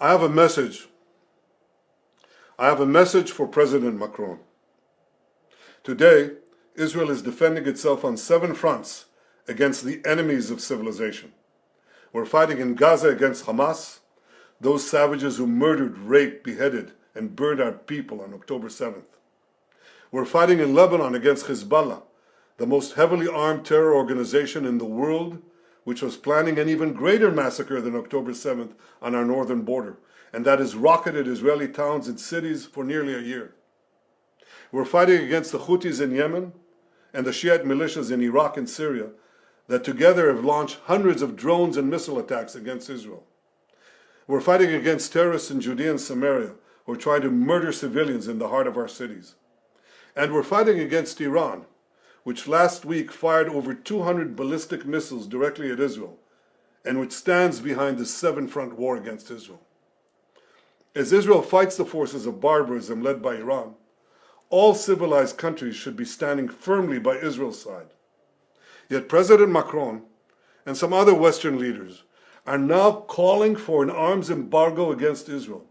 I have a message. I have a message for President Macron. Today, Israel is defending itself on 7 fronts against the enemies of civilization. We're fighting in Gaza against Hamas, those savages who murdered, raped, beheaded, and burned our people on October 7th. We're fighting in Lebanon against Hezbollah, the most heavily armed terror organization in the world, which was planning an even greater massacre than October 7th on our northern border, and that has rocketed Israeli towns and cities for nearly a year. We're fighting against the Houthis in Yemen and the Shiite militias in Iraq and Syria that together have launched hundreds of drones and missile attacks against Israel. We're fighting against terrorists in Judea and Samaria who are trying to murder civilians in the heart of our cities. And we're fighting against Iran, which last week fired over 200 ballistic missiles directly at Israel, and which stands behind the 7-front war against Israel. As Israel fights the forces of barbarism led by Iran, all civilized countries should be standing firmly by Israel's side. Yet President Macron and some other Western leaders are now calling for an arms embargo against Israel.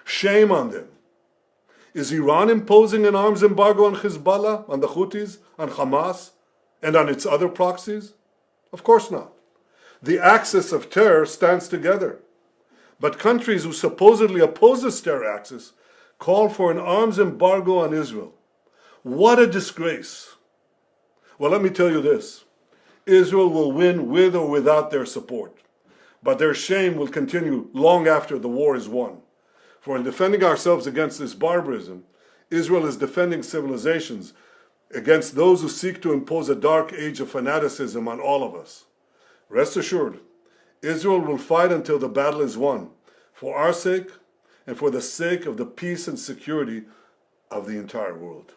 Shame on them. Is Iran imposing an arms embargo on Hezbollah, on the Houthis, on Hamas, and on its other proxies? Of course not. The axis of terror stands together. But countries who supposedly oppose this terror axis call for an arms embargo on Israel. What a disgrace. Well, let me tell you this. Israel will win with or without their support. But their shame will continue long after the war is won. For in defending ourselves against this barbarism, Israel is defending civilizations against those who seek to impose a dark age of fanaticism on all of us. Rest assured, Israel will fight until the battle is won, for our sake and for the sake of the peace and security of the entire world.